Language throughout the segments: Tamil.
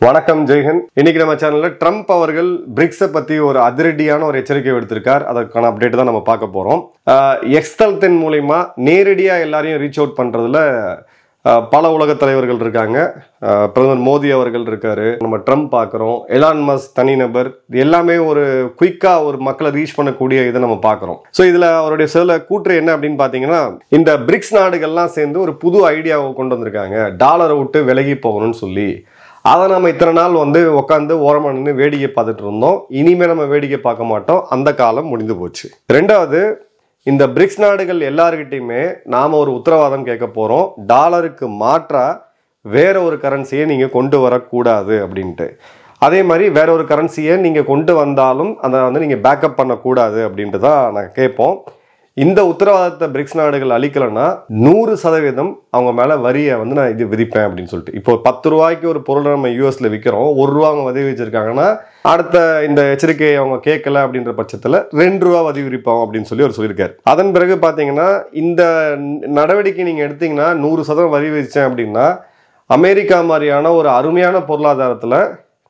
வணக்கம் ஜெய்ஹிந்த். இன்னைக்கு நம்ம சேனல்ல ட்ரம்ப் அவர்கள் பிரிக்ஸை பத்தி ஒரு அதிரடியான ஒரு எச்சரிக்கை எடுத்திருக்கார். அதற்கான அப்டேட் தான் நம்ம பார்க்க போறோம். எக்ஸ் தளத்தின் மூலமா நேரடியா எல்லாரையும் ரீச் அவுட் பண்றதுல பல உலக தலைவர்கள் இருக்காங்க. பிரதமர் மோடி அவர்கள் இருக்காரு, நம்ம ட்ரம்ப் பார்க்குறோம், எலான் மஸ்க் தனிநபர், எல்லாமே ஒரு குயிக்கா ஒரு மக்களை ரீச் பண்ணக்கூடிய இதை நம்ம பார்க்குறோம். ஸோ இதில் அவருடைய சில கூற்று என்ன அப்படின்னு பார்த்தீங்கன்னா, இந்த பிரிக்ஸ் நாடுகள்லாம் சேர்ந்து ஒரு புது ஐடியாவை கொண்டு வந்திருக்காங்க, டாலரை விட்டு விலகி போகணும்னு சொல்லி. அதை நம்ம இத்தனை நாள் உட்காந்து ஓரமாக நின்று வேடிக்கை பார்த்துட்டு இருந்தோம். இனிமேல் நம்ம வேடிக்கை பார்க்க மாட்டோம், அந்த காலம் முடிந்து போச்சு. ரெண்டாவது, இந்த பிரிக்ஸ் நாடுகள் எல்லாருக்கிட்டையுமே நாம ஒரு உத்தரவாதம் கேட்க போறோம், டாலருக்கு மாற்றா வேற ஒரு கரன்சியை நீங்க கொண்டு வரக்கூடாது அப்படின்ட்டு. அதே மாதிரி வேற ஒரு கரன்சியை நீங்க கொண்டு வந்தாலும் அதை நீங்க பேக்கப் பண்ணக்கூடாது அப்படின்ட்டு தான் நாங்கள் கேட்போம். இந்த உத்தரவாதத்தை பிரிக்ஸ் நாடுகள் அளிக்கலைன்னா 100% அவங்க மேல வரியை நான் இது விதிப்பேன் அப்படின்னு சொல்லிட்டு. இப்போ 10 ரூபாய்க்கு ஒரு பொருளை நம்ம யூஎஸ்ல விற்கிறோம், 1 ரூபா அவங்க வரி வச்சிருக்காங்கன்னா அடுத்த இந்த எச்சரிக்கையை அவங்க கேட்கல அப்படின்ற பட்சத்துல 2 ரூபா வரி விதிப்போம் அப்படின்னு சொல்லி அவர் சொல்லியிருக்காரு. அதன் பிறகு பாத்தீங்கன்னா, இந்த நடவடிக்கை நீங்க எடுத்தீங்கன்னா 100% வரி விதிச்சேன் அப்படின்னா அமெரிக்கா மாதிரியான ஒரு அருமையான பொருளாதாரத்துல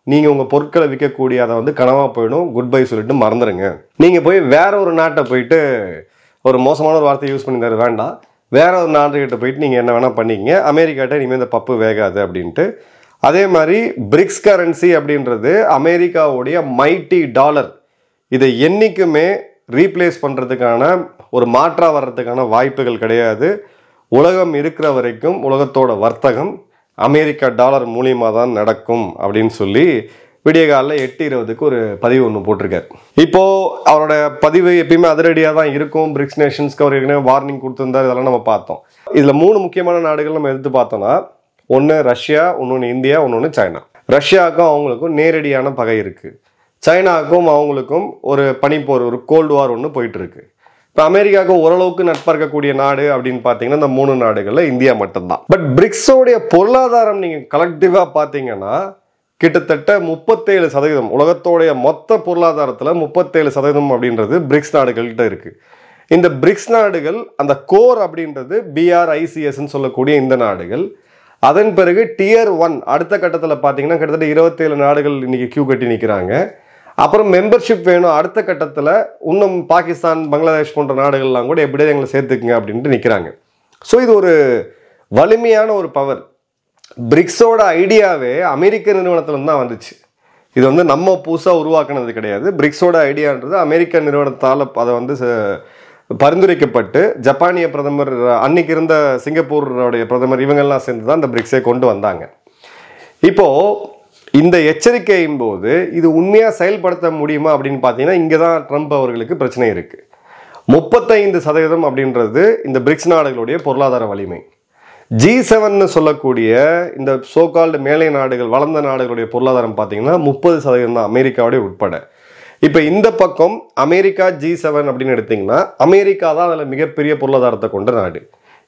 நீங்க உங்க பொருட்களை விற்கக்கூடிய அதை கனவா போயிடும், குட் பை சொல்லிட்டு மறந்துடுங்க. நீங்க போய் வேற ஒரு நாட்டை போயிட்டு ஒரு மோசமான ஒரு வார்த்தையை யூஸ் பண்ணியிருந்தாரு, வேண்டாம், வேற ஒரு நாட்டுக்கிட்ட போயிட்டு நீங்கள் என்ன வேணால் பண்ணிக்கங்க, அமெரிக்காட்ட இனிமேல் இந்த பப்பு வேகாது அப்படின்ட்டு. அதே மாதிரி பிரிக்ஸ் கரன்சி அப்படின்றது அமெரிக்காவுடைய மைட்டி டாலர், இதை என்றைக்குமே ரீப்ளேஸ் பண்ணுறதுக்கான ஒரு மாற்றா வர்றதுக்கான வாய்ப்புகள் கிடையாது. உலகம் இருக்கிற வரைக்கும் உலகத்தோட வர்த்தகம் அமெரிக்கா டாலர் மூலியமாக தான் நடக்கும் அப்படின்னு சொல்லி விடிய காலில் 8:20 ஒரு பதிவு ஒன்று போட்டிருக்காரு. இப்போ அவரோட பதிவு எப்பயுமே அதிரடியாக தான் இருக்கும். பிரிக்ஸ் நேஷன்ஸ்க்கு அவர் ஏற்கனவே வார்னிங் கொடுத்துருந்தார், இதெல்லாம் நம்ம பார்த்தோம். இதில் 3 முக்கியமான நாடுகள் நம்ம எடுத்து பார்த்தோம்னா, ஒன்று ரஷ்யா, இன்னொன்று இந்தியா, இன்னொன்று சைனா. ரஷ்யாவுக்கும் அவங்களுக்கும் நேரடியான பகை இருக்கு, சைனாவுக்கும் அவங்களுக்கும் ஒரு பனிப்போர், ஒரு கோல்டு வார் ஒன்று போயிட்டு இருக்கு. இப்போ அமெரிக்காவுக்கு ஓரளவுக்கு நட்பா இருக்கக்கூடிய நாடு அப்படின்னு பார்த்தீங்கன்னா இந்த 3 நாடுகள்ல இந்தியா மட்டும்தான். பட் பிரிக்ஸோடைய பொருளாதாரம் நீங்க கலெக்டிவா பார்த்தீங்கன்னா கிட்டத்தட்ட 37%, உலகத்தோடைய மொத்த பொருளாதாரத்தில் 37% அப்படின்றது பிரிக்ஸ் நாடுகள்கிட்ட இருக்கு. இந்த பிரிக்ஸ் நாடுகள் அந்த கோர் அப்படின்றது BRICS சொல்லக்கூடிய இந்த நாடுகள். அதன் பிறகு டியர் 1 அடுத்த கட்டத்தில் பார்த்தீங்கன்னா கிட்டத்தட்ட 27 நாடுகள் இன்னைக்கு கியூ கட்டி நிற்கிறாங்க. அப்புறம் மெம்பர்ஷிப் வேணும் அடுத்த கட்டத்தில், இன்னும் பாகிஸ்தான், பங்களாதேஷ் போன்ற நாடுகள்லாம் கூட எப்படியே எங்களை சேர்த்துக்குங்க அப்படின்ட்டு நிற்கிறாங்க. ஸோ இது ஒரு வலிமையான ஒரு பவர். பிரிக்ஸோட ஐடியாவே அமெரிக்க நிறுவனத்திலிருந்து தான் வந்துச்சு. இது நம்ம புதுசாக உருவாக்குனது கிடையாது. பிரிக்ஸோட ஐடியான்றது அமெரிக்க நிறுவனத்தால் அதை பரிந்துரைக்கப்பட்டு ஜப்பானிய பிரதமர், அன்னைக்கு இருந்த சிங்கப்பூருடைய பிரதமர், இவங்கெல்லாம் சேர்ந்து தான் இந்த பிரிக்ஸை கொண்டு வந்தாங்க. இப்போ இந்த எச்சரிக்கையின் போது இது உண்மையாக செயல்படுத்த முடியுமா அப்படின்னு பார்த்தீங்கன்னா, இங்கே தான் ட்ரம்ப் அவர்களுக்கு பிரச்சனை இருக்கு. 35% அப்படின்றது இந்த பிரிக்ஸ் நாடுகளுடைய பொருளாதார வலிமை. G7 சொல்லக்கூடிய இந்த சோகால்டு மேலை நாடுகள், வளர்ந்த நாடுகளுடைய பொருளாதாரம் பார்த்தீங்கன்னா 30% தான், அமெரிக்காவுடைய உட்பட. இப்போ இந்த பக்கம் அமெரிக்கா G7 அப்படின்னு எடுத்தீங்கன்னா அமெரிக்கா தான் அதில் மிகப்பெரிய பொருளாதாரத்தை கொண்ட நாடு.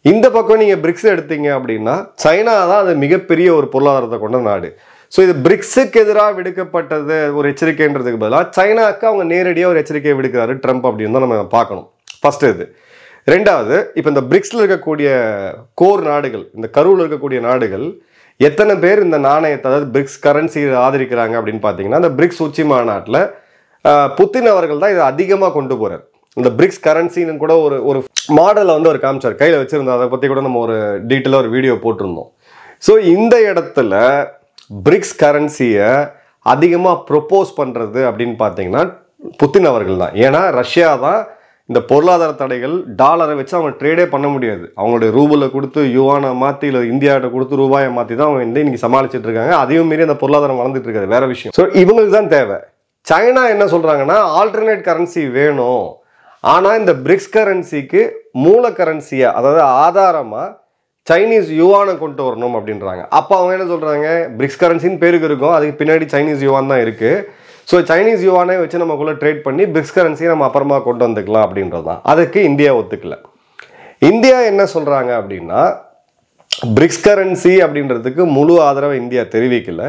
இந்த பக்கம் நீங்கள் பிரிக்ஸ் எடுத்தீங்க அப்படின்னா சைனா தான் அது மிகப்பெரிய ஒரு பொருளாதாரத்தை கொண்ட நாடு. ஸோ இது பிரிக்ஸுக்கு எதிராக விடுக்கப்பட்டது ஒரு எச்சரிக்கைன்றதுக்கு பதிலாக சைனாவுக்கு அவங்க நேரடியாக ஒரு எச்சரிக்கையை விடுக்கிறாரு ட்ரம்ப் அப்படின்னு தான் நம்ம பார்க்கணும். ஃபர்ஸ்ட் இது. ரெண்டாவது, இப்போ இந்த பிரிக்ஸில் இருக்கக்கூடிய கோர் நாடுகள், இந்த கருவில் இருக்கக்கூடிய நாடுகள் எத்தனை பேர் இந்த நாணயத்தை, அதாவது பிரிக்ஸ் கரன்சி ஆதரிக்கிறாங்க அப்படின்னு பார்த்தீங்கன்னா, இந்த பிரிக்ஸ் உச்சி மாநாட்டில் புத்தின் அவர்கள் தான் இதை அதிகமாக கொண்டு போகிறார். இந்த பிரிக்ஸ் கரன்சின்னு கூட ஒரு மாடலை ஒரு காமிச்சார், கையில் வச்சிருந்தோம். அதை பற்றி கூட நம்ம ஒரு டீட்டெயிலாக ஒரு வீடியோ போட்டிருந்தோம். ஸோ இந்த இடத்துல பிரிக்ஸ் கரன்சியை அதிகமாக ப்ரொப்போஸ் பண்ணுறது அப்படின்னு பார்த்தீங்கன்னா புத்தின் அவர்கள் தான். ஏன்னா ரஷ்யா தான் இந்த பொருளாதார தடைகள், டாலரை வச்சு அவங்க ட்ரேடே பண்ண முடியாது. அவங்களுடைய ரூபலை கொடுத்து யுவானை மாற்றி, இல்லை இந்தியாவிட்ட கொடுத்து ரூபாயை மாற்றி தான் அவங்க இன்னைக்கு சமாளிச்சுட்டு இருக்காங்க. அதையும் மீறி அந்த பொருளாதாரம் வளர்ந்துட்டு இருக்காது, வேற விஷயம். ஸோ இவங்களுக்கு தான் தேவை. சைனா என்ன சொல்றாங்கன்னா, ஆல்டர்னேட் கரன்சி வேணும், ஆனால் இந்த பிரிக்ஸ் கரன்சிக்கு மூல கரன்சியா, அதாவது ஆதாரமா சைனீஸ் யுவானை கொண்டு வரணும் அப்படின்றாங்க. அப்போ அவங்க என்ன சொல்றாங்க, பிரிக்ஸ் கரன்சின்னு பேருக்கு இருக்கும், அதுக்கு பின்னாடி சைனீஸ் யுவான் தான் இருக்கு. ஸோ சைனீஸ் யுவானை வச்சு நமக்குள்ள ட்ரேட் பண்ணி பிரிக்ஸ் கரன்சியை நம்ம அப்புறமா கொண்டு வந்துக்கலாம் அப்படின்றது தான். அதுக்கு இந்தியா ஒத்துக்கல. இந்தியா என்ன சொல்றாங்க அப்படின்னா, பிரிக்ஸ் கரன்சி அப்படின்றதுக்கு முழு ஆதரவை இந்தியா தெரிவிக்கல,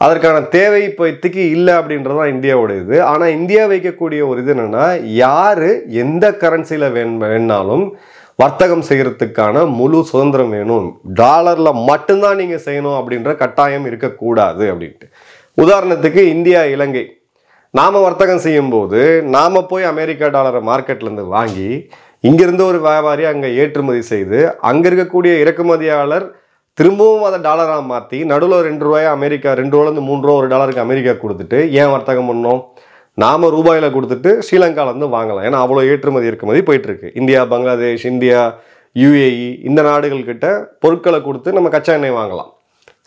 அதற்கான தேவை இப்போதைக்கு இல்லை அப்படின்றது தான் இந்தியாவோட இது. ஆனால் இந்தியா வைக்கக்கூடிய ஒரு இது என்னன்னா, யாரு எந்த கரன்சியில் வேணாலும் வர்த்தகம் செய்யறதுக்கான முழு சுதந்திரம் வேணும், டாலர்ல மட்டும்தான் நீங்க செய்யணும் அப்படின்ற கட்டாயம் இருக்கக்கூடாது அப்படின்ட்டு. உதாரணத்துக்கு இந்தியா இலங்கை நாம வர்த்தகம் செய்யும் போது நாம போய் அமெரிக்கா டாலரை மார்க்கெட்ல இருந்து வாங்கி இங்கிருந்து ஒரு வியாபாரி அங்க ஏற்றுமதி செய்து அங்க இருக்கக்கூடிய இறக்குமதியாளர் திரும்பவும் அதை டாலரா மாத்தி நடுவில் $2 அமெரிக்கா, $2 3 ஒரு டாலருக்கு அமெரிக்கா கொடுத்துட்டு ஏன் வர்த்தகம் பண்ணோம்? நாம ரூபாயில கொடுத்துட்டு ஸ்ரீலங்கால இருந்து வாங்கலாம். ஏன்னா அவ்வளோ ஏற்றுமதி இறக்குமதி போயிட்டு இருக்கு. இந்தியா, பங்களாதேஷ், இந்தியா, UAE இந்த நாடுகள் கிட்ட பொருட்களை கொடுத்து நம்ம கச்சா எண்ணெய் வாங்கலாம்.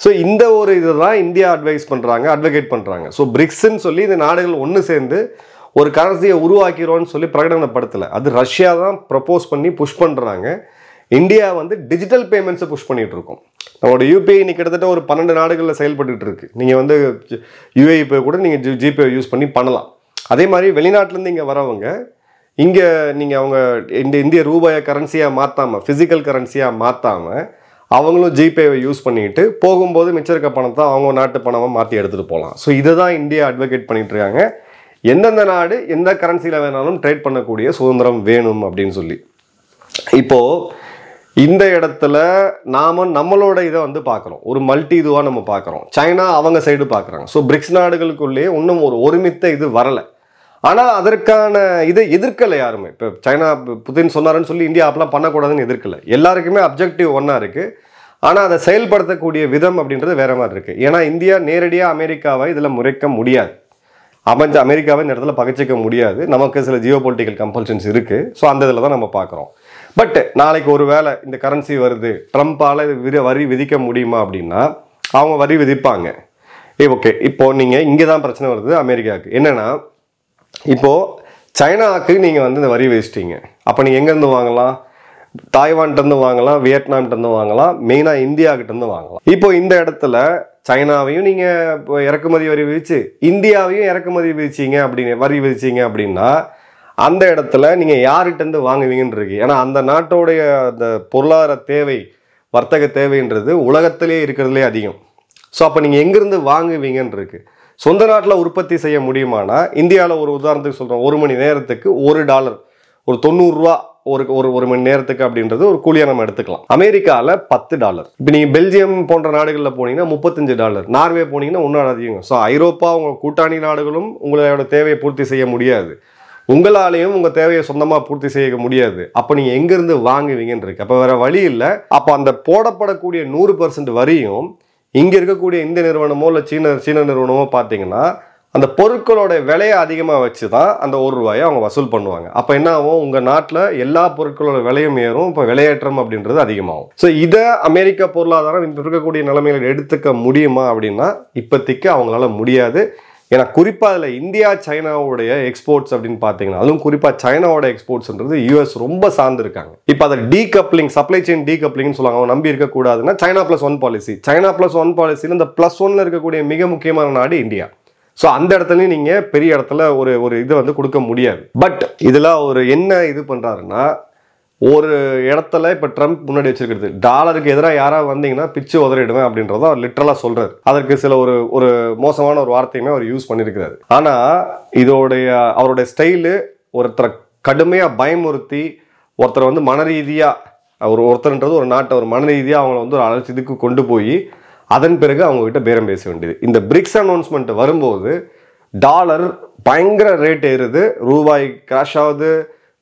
ஸோ இந்த ஒரு இதுதான் இந்தியா அட்வொகேட் பண்றாங்க. ஸோ பிரிக்ஸ்ன்னு சொல்லி இந்த நாடுகள் ஒன்று சேர்ந்து ஒரு கரன்சியை உருவாக்கிறோம்னு சொல்லி பிரகடனப்படுத்தலை. அது ரஷ்யா தான் ப்ரப்போஸ் பண்ணி புஷ் பண்றாங்க. இந்தியா வந்து டிஜிட்டல் பேமெண்ட்ஸை புஷ் பண்ணிட்டு இருக்கோம். நம்மளோட யூபிஐ இன்னைக்கு கிட்டத்தட்ட ஒரு 12 நாடுகளில் செயல்பட்டு இருக்கு. நீங்க வந்து UAE பே கூட நீங்க ஜிபே யூஸ் பண்ணி பண்ணலாம். அதே மாதிரி வெளிநாட்டிலேருந்து இங்கே வரவங்க இங்கே நீங்கள் அவங்க இந்திய ரூபாயை கரன்சியாக மாற்றாமல், ஃபிசிக்கல் கரன்சியாக மாற்றாமல் அவங்களும் ஜிபேவை யூஸ் பண்ணிட்டு போகும்போது மிச்சம் இருக்க பணத்தை அவங்க நாட்டு பணமாக மாற்றி எடுத்துகிட்டு போகலாம். ஸோ இதை தான் இந்தியா அட்வொகேட் பண்ணிட்டு இருக்காங்க. எந்தெந்த நாடு எந்த கரன்சியில் வேணாலும் ட்ரேட் பண்ணக்கூடிய சுதந்திரம் வேணும் அப்படின்னு சொல்லி. இப்போது இந்த இடத்துல நாம நம்மளோட இதை வந்து பார்க்குறோம், ஒரு மல்டி இதுவாக நம்ம பார்க்குறோம். சைனா அவங்க சைடு பார்க்குறாங்க. ஸோ பிரிக்ஸ் நாடுகளுக்குள்ளேயே இன்னும் ஒரு ஒருமித்த இது வரலை. ஆனால் அதற்கான இதை எதிர்க்கலை யாருமே. இப்போ சைனா புதின் சொன்னாருன்னு சொல்லி இந்தியா அப்பெல்லாம் பண்ணக்கூடாதுன்னு எதிர்க்கலை. எல்லாருக்குமே அப்ஜெக்டிவ் ஒன்றா இருக்குது. ஆனால் அதை செயல்படுத்தக்கூடிய விதம் அப்படின்றது வேற மாதிரி இருக்குது. ஏன்னா இந்தியா நேரடியாக அமெரிக்காவை இதில் முறைக்க முடியாது. அமெரிக்காவை இந்த இடத்துல பகைச்சிக்க முடியாது. நமக்கு சில ஜியோ பொலிட்டிக்கல் கம்பல்ஷன்ஸ் இருக்குது. ஸோ அந்த இதில் தான் நம்ம பார்க்குறோம். பட் நாளைக்கு ஒரு வேளை இந்த கரன்சி வருது, ட்ரம்ப்பால் வரி விதிக்க முடியுமா அப்படின்னா அவங்க வரி விதிப்பாங்க. ஓகே, இப்போ நீங்கள் இங்கே தான் பிரச்சனை வருது அமெரிக்காவுக்கு. என்னென்னா இப்போது சைனாவுக்கு நீங்கள் வந்து இந்த வரி விதிச்சிட்டீங்க. அப்போ நீங்கள் எங்கேருந்து வாங்கலாம்? தாய்வான்கிட்டருந்து வாங்கலாம், வியட்நாம்கிட்டருந்து வாங்கலாம், மெயினாக இந்தியாக்கிட்டேருந்து வாங்கலாம். இப்போ இந்த இடத்துல சைனாவையும் நீங்கள் இறக்குமதி வரி விதிச்சு இந்தியாவையும் இறக்குமதி வரி விதிச்சிங்க அப்படின்னா அந்த இடத்துல நீங்கள் யார்கிட்டருந்து வாங்குவீங்கன்னு இருக்கு. ஏன்னா அந்த நாட்டோடைய அந்த பொருளாதார தேவை, வர்த்தக தேவைன்றது உலகத்திலே இருக்கிறதுலே அதிகம். ஸோ அப்போ நீங்கள் எங்கேருந்து வாங்குவீங்கன்னு இருக்கு. சொந்த நாட்டில் உற்பத்தி செய்ய முடியுமானா இந்தியாவில் ஒரு உதாரணத்துக்கு சொல்கிறோம், 1 மணி நேரத்துக்கு $1, ஒரு $90 ஒரு மணி நேரத்துக்கு அப்படின்றது ஒரு கூலியாக நம்ம எடுத்துக்கலாம். அமெரிக்காவில் $10. இப்போ நீங்கள் பெல்ஜியம் போன்ற நாடுகளில் போனீங்கன்னா $35, நார்வே போனீங்கன்னா இன்னும் அதிகம். ஸோ ஐரோப்பா உங்கள் கூட்டாளி நாடுகளும் உங்களோட தேவையை பூர்த்தி செய்ய முடியாது, உங்களாலையும் உங்க தேவையை சொந்தமா பூர்த்தி செய்ய முடியாது. அப்ப நீங்க எங்க இருந்து வாங்குவீங்கன்னு இருக்கு. அப்ப வேற வழி இல்லை. அப்ப அந்த போடப்படக்கூடிய 100% வரியும் இங்க இருக்கக்கூடிய இந்த நிறுவனமோ இல்ல சீன நிறுவனமோ பாத்தீங்கன்னா அந்த பொருட்களோட விலையை அதிகமா வச்சுதான் அந்த $1 அவங்க வசூல் பண்ணுவாங்க. அப்ப என்ன ஆகும்? உங்க நாட்டுல எல்லா பொருட்களோட விலையும் ஏறும். இப்ப விலையேற்றம் அப்படின்றது அதிகமாகும். ஸோ இதை அமெரிக்கா பொருளாதாரம் இப்ப இருக்கக்கூடிய நிலைமையில எடுத்துக்க முடியுமா அப்படின்னா இப்போதைக்கு அவங்களால முடியாது. ஏன்னா குறிப்பாக அதில் இந்தியா சைனாவுடைய எக்ஸ்போர்ட்ஸ் அப்படின்னு பார்த்தீங்கன்னா, அதுவும் குறிப்பாக சைனாவோட எக்ஸ்போர்ட்ஸ்ன்றது US ரொம்ப சார்ந்திருக்காங்க. இப்போ அதை டீகப்ளிங், சப்ளை செயின் டீகப்ளிங்னு சொல்லுவாங்க. அவன் நம்பி இருக்கக்கூடாதுன்னா China+1 பாலிசி. China+1 பாலிசியில் இந்த +1 இருக்கக்கூடிய மிக முக்கியமான நாடு இந்தியா. ஸோ அந்த இடத்துலையும் நீங்கள் பெரிய இடத்துல ஒரு இதை வந்து கொடுக்க முடியாது. பட் இதில் ஒரு என்ன இது பண்ணுறாருன்னா, ஒரு இடத்துல இப்போ ட்ரம்ப் முன்னாடி வச்சிருக்கிறது, டாலருக்கு எதிராக யாராவது வந்தீங்கன்னா பிச்சு உதறிடுவேன் அப்படின்றத அவர் லிட்டரலாக சொல்றாரு. அதற்கு சில ஒரு மோசமான ஒரு வார்த்தையுமே அவர் யூஸ் பண்ணியிருக்கிறாரு. ஆனால் அவருடைய ஸ்டைலு ஒருத்தரை கடுமையாக பயமுறுத்தி ஒருத்தரை வந்து மன ரீதியாக ஒருத்தர்ன்றது ஒரு நாட்டை ஒரு மன ரீதியாக அவங்கள வந்து ஒரு அலட்சியத்துக்கு கொண்டு போய் அதன் பிறகு அவங்க கிட்ட பேரம் பேச வேண்டியது. இந்த பிரிக்ஸ் அனௌன்ஸ்மெண்ட் வரும்போது டாலர் பயங்கர ரேட் ஏறுது, ரூபாய் கிராஷ் ஆகுது,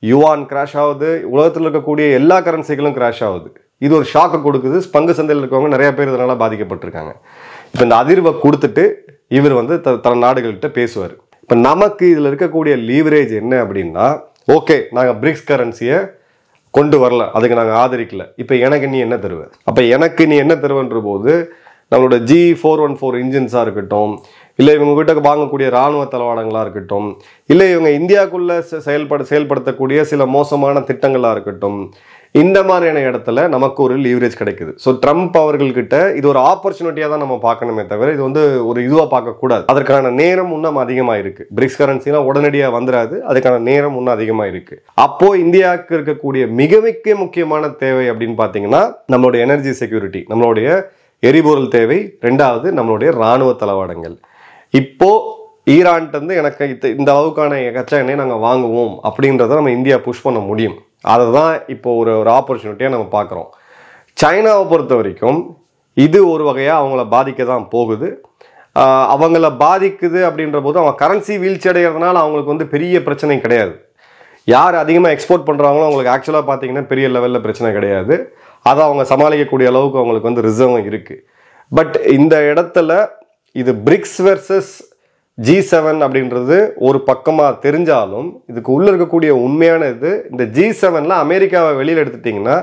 யுவான் கிராஷ் ஆகுது, உலகத்தில் இருக்கக்கூடிய எல்லா கரன்சிகளும் கிராஷ் ஆகுது. இது ஒரு ஷாக்கை கொடுக்குது. பங்கு சந்தையில் இருக்கவங்க நிறைய பேர் இதனால பாதிக்கப்பட்டிருக்காங்க. இப்போ இந்த அதிர்வை கொடுத்துட்டு இவர் வந்து தன் நாடுகள்கிட்ட பேசுவார். இப்போ நமக்கு இதில் இருக்கக்கூடிய லீவரேஜ் என்ன அப்படின்னா, ஓகே நாங்கள் பிரிக்ஸ் கரன்சியை கொண்டு வரல, அதுக்கு நாங்கள் ஆதரிக்கல, இப்போ எனக்கு நீ என்ன தருவ? அப்போ எனக்கு நீ என்ன தருவன்ற போது நம்மளோட G414 இன்ஜின்ஸாக இருக்கட்டும், இல்லை இவங்க கிட்ட வாங்கக்கூடிய இராணுவ தளவாடங்களாக இருக்கட்டும், இல்லை இவங்க இந்தியாவுக்குள்ள செயல்படுத்தக்கூடிய சில மோசமான திட்டங்களாக இருக்கட்டும், இந்த மாதிரியான இடத்துல நமக்கு ஒரு லீவரேஜ் கிடைக்குது. ஸோ ட்ரம்ப் அவர்கள்கிட்ட இது ஒரு ஆப்பர்ச்சுனிட்டியாக தான் நம்ம பார்க்கணுமே தவிர இது வந்து ஒரு இதுவாக பார்க்கக்கூடாது. அதற்கான நேரம் இன்னும் அதிகமாக இருக்கு. பிரிக்ஸ் கரன்சிலாம் உடனடியாக வந்துடாது, அதுக்கான நேரம் இன்னும் அதிகமாக இருக்கு. அப்போ இந்தியாவுக்கு இருக்கக்கூடிய மிக முக்கியமான தேவை அப்படின்னு பார்த்தீங்கன்னா நம்மளுடைய எனர்ஜி செக்யூரிட்டி, நம்மளுடைய எரிபொருள் தேவை, ரெண்டாவது நம்மளுடைய இராணுவ தளவாடங்கள். இப்போ ஈரான்ட்டு எனக்கு இந்த அளவுக்கான கச்சா எண்ணெய் நாங்கள் வாங்குவோம் அப்படின்றத நம்ம இந்தியா புஷ் பண்ண முடியும். அதை தான் இப்போ ஒரு ஆப்பர்ச்சுனிட்டியாக நம்ம பார்க்குறோம். சைனாவை பொறுத்த வரைக்கும் இது ஒரு வகையாக அவங்கள பாதிக்க தான் போகுது. அவங்கள பாதிக்குது அப்படின்ற போது அவங்க கரன்சி வீழ்ச்சி அடைகிறதுனால அவங்களுக்கு வந்து பெரிய பிரச்சனை கிடையாது. யார் அதிகமாக எக்ஸ்போர்ட் பண்ணுறாங்களோ அவங்களுக்கு ஆக்சுவலாக பார்த்தீங்கன்னா பெரிய லெவலில் பிரச்சனை கிடையாது. அதை அவங்க சமாளிக்கக்கூடிய அளவுக்கு அவங்களுக்கு வந்து ரிசர்வும் இருக்குது. பட் இந்த இடத்துல இது பிரிக்ஸ் வெர்சஸ் G7 அப்படின்றது ஒரு பக்கமாக தெரிஞ்சாலும் இதுக்கு உள்ளே இருக்கக்கூடிய உண்மையான இது, இந்த G7ல் அமெரிக்காவை வெளியில் எடுத்துட்டிங்கன்னா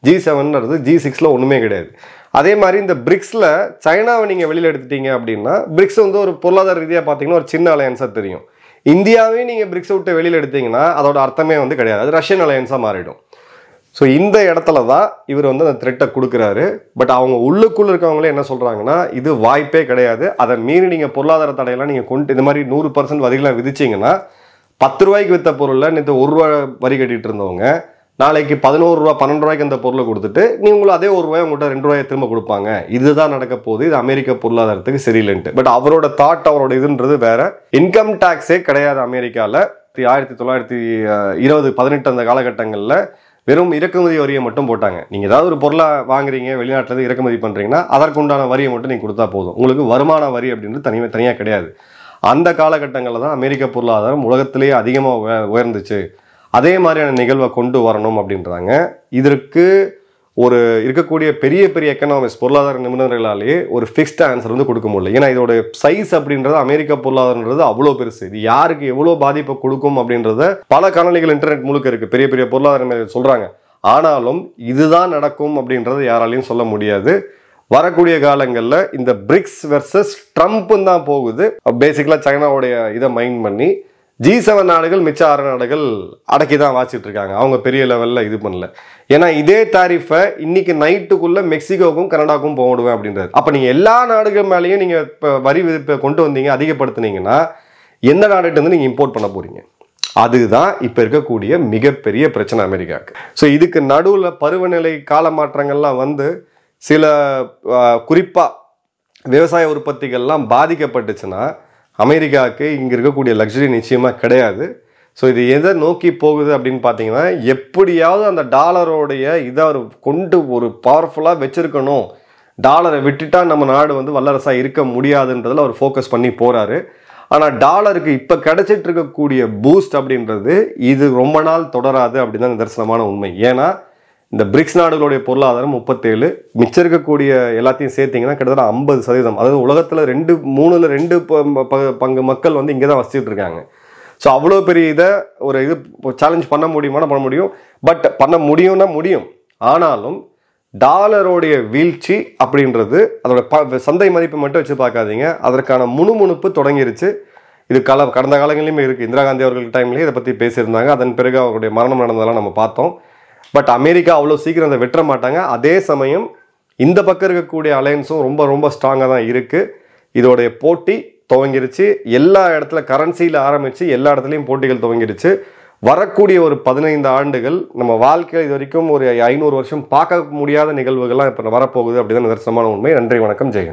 G7ன்றது G6ல் ஒன்றுமே கிடையாது. அதே மாதிரி இந்த பிரிக்ஸில் சைனாவை நீங்கள் வெளியில் எடுத்துட்டீங்க அப்படின்னா பிரிக்ஸ் வந்து ஒரு பொருளாதார ரீதியாக பார்த்தீங்கன்னா ஒரு சின்ன அலையன்ஸாக தெரியும். இந்தியாவையும் நீங்கள் பிரிக்ஸை விட்டு வெளியில் எடுத்தீங்கன்னா அதோட அர்த்தமே வந்து கிடையாது, அது ரஷ்யன் அலையன்ஸாக மாறிடும். ஸோ இந்த இடத்துல தான் இவர் வந்து அந்த த்ரெட்டை கொடுக்குறாரு. பட் அவங்க உள்ளுக்குள்ளே இருக்கவங்களே என்ன சொல்கிறாங்கன்னா இது வாய்ப்பே கிடையாது, அதை மீறி நீங்கள் பொருளாதார தடையெல்லாம் நீங்கள் கொண்டு இந்த மாதிரி 100% வரிகளாக விதிச்சிங்கன்னா 10 ரூபாய்க்கு விற்ற பொருளில் நேற்று 1 ரூபா வரி கட்டிட்டு இருந்தவங்க நாளைக்கு 11 ரூபா 12 ரூபாய்க்கு அந்த பொருளை கொடுத்துட்டு நீங்களும் அதே 1 ரூபாய் உங்கள்கிட்ட 2 ரூபாயை திரும்ப கொடுப்பாங்க. இதுதான் நடக்க போகுது. இது அமெரிக்க பொருளாதாரத்துக்கு சரியில்லைன்ட்டு. பட் அவரோட தாட், அவரோட இதுன்றது வேற. இன்கம் டேக்ஸே கிடையாது அமெரிக்காவில். 1920-18 அந்த காலகட்டங்களில் வெறும் இறக்குமதி வரியை மட்டும் போட்டாங்க. நீங்கள் ஏதாவது ஒரு பொருளை வாங்குறீங்க, வெளிநாட்டிலேருந்து இறக்குமதி பண்ணுறீங்கன்னா அதற்குண்டான வரியை மட்டும் நீங்கள் கொடுத்தா போதும். உங்களுக்கு வருமான வரி அப்படின்றது தனியாக கிடையாது. அந்த காலகட்டங்களில் தான் அமெரிக்க பொருளாதாரம் உலகத்திலேயே அதிகமாக உயர்ந்துச்சு. அதே மாதிரியான நிகழ்வை கொண்டு வரணும் அப்படின்றாங்க. இதற்கு ஒரு இருக்கக்கூடிய பெரிய பெரிய எக்கனாமிக்ஸ் பொருளாதார நிபுணர்களாலேயே ஒரு ஃபிக்ஸ்ட் ஆன்சர் வந்து கொடுக்க முடியல. ஏன்னா இதோட சைஸ் அப்படின்றது அமெரிக்க பொருளாதாரன்றது அவ்வளோ பெருசு. இது யாருக்கு எவ்வளோ பாதிப்பை கொடுக்கும் அப்படின்றத பல காணொளிகள் இன்டர்நெட் முழுக்க இருக்கு, பெரிய பெரிய பொருளாதார சொல்றாங்க. ஆனாலும் இதுதான் நடக்கும் அப்படின்றத யாராலையும் சொல்ல முடியாது. வரக்கூடிய காலங்களில் இந்த பிரிக்ஸ் வெர்சஸ் ட்ரம்ப் தான் போகுது. பேசிக்கலா சைனாவுடைய இதை மைண்ட் பண்ணி G7 நாடுகள் மிச்ச 6 நாடுகள் அடக்கி தான் வாச்சிட்டு இருக்காங்க. அவங்க பெரிய லெவலில் இது பண்ணல. ஏன்னா இதே தாரிஃபை இன்னைக்கு நைட்டுக்குள்ள மெக்சிகோவுக்கும் கனடாவுக்கும் போடுவேன் அப்படின்றது. அப்போ நீங்கள் எல்லா நாடுகள் மேலேயும் நீங்கள் இப்போ வரி விதிப்பை கொண்டு வந்தீங்க, அதிகப்படுத்தினீங்கன்னா எந்த நாடுகிட்ட இருந்து நீங்கள் இம்போர்ட் பண்ண போறீங்க? அதுதான் இப்போ இருக்கக்கூடிய மிகப்பெரிய பிரச்சனை அமெரிக்காவுக்கு. ஸோ இதுக்கு நடுவில் பருவநிலை கால மாற்றங்கள்லாம் வந்து சில குறிப்பாக விவசாய உற்பத்திகள்லாம் பாதிக்கப்பட்டுச்சுன்னா அமெரிக்காவுக்கு இங்கே இருக்கக்கூடிய லக்ஸரி நிச்சயமாக கிடையாது. ஸோ இது எதை நோக்கி போகுது அப்படின்னு பார்த்தீங்கன்னா எப்படியாவது அந்த டாலரோடைய இதை கொண்டு ஒரு பவர்ஃபுல்லாக வச்சிருக்கணும், டாலரை விட்டுட்டா நம்ம நாடு வந்து வல்லரசாக இருக்க முடியாதுன்றதில் அவர் ஃபோக்கஸ் பண்ணி போகிறாரு. ஆனால் டாலருக்கு இப்போ கிடைச்சிட்டு இருக்கக்கூடிய பூஸ்ட் அப்படின்றது இது ரொம்ப நாள் தொடராது அப்படின்னு தான் நிதர்சனமான உண்மை. ஏன்னா இந்த பிரிக்ஸ் நாடுகளுடைய பொருளாதாரம் 37, மிச்சம் இருக்கக்கூடிய எல்லாத்தையும் சேர்த்திங்கன்னா கிட்டத்தட்ட 50%. அதாவது உலகத்தில் 2 பங்கு மக்கள் வந்து இங்கே தான் வசிச்சுட்டு இருக்காங்க. ஸோ அவ்வளோ பெரிய இதை ஒரு இது சேலஞ்ச் பண்ண முடியுமானா பண்ண முடியும். பட் பண்ண முடியும்னா முடியும். ஆனாலும் டாலரோடைய வீழ்ச்சி அப்படின்றது அதோட சந்தை மதிப்பை மட்டும் வச்சு பார்க்காதீங்க, அதற்கான முணுமுணுப்பு தொடங்கிருச்சு. இது கடந்த காலங்களிலுமே இருக்குது. இந்திரா காந்தி அவர்கள் டைம்லேயே இதை பற்றி பேசியிருந்தாங்க. அதன் பிறகு அவருடைய மரணம் நடந்ததெல்லாம் நம்ம பார்த்தோம். பட் அமெரிக்கா அவ்வளோ சீக்கிரம் அதை வெட்ட மாட்டாங்க. அதே சமயம் இந்த பக்கம் இருக்கக்கூடிய அலையன்ஸும் ரொம்ப ரொம்ப ஸ்ட்ராங்காக தான் இருக்குது. இதோடைய போட்டி துவங்கிருச்சு. எல்லா இடத்துல கரன்சியில் ஆரம்பித்து எல்லா இடத்துலையும் போட்டிகள் துவங்கிருச்சு. வரக்கூடிய ஒரு 15 ஆண்டுகள் நம்ம வாழ்க்கையில் இது வரைக்கும் ஒரு 500 வருஷம் பார்க்க முடியாத நிகழ்வுகள்லாம் இப்போ வரப்போகுது அப்படிதான் நிதர்சனமான உண்மை. நன்றி, வணக்கம், ஜெயன்.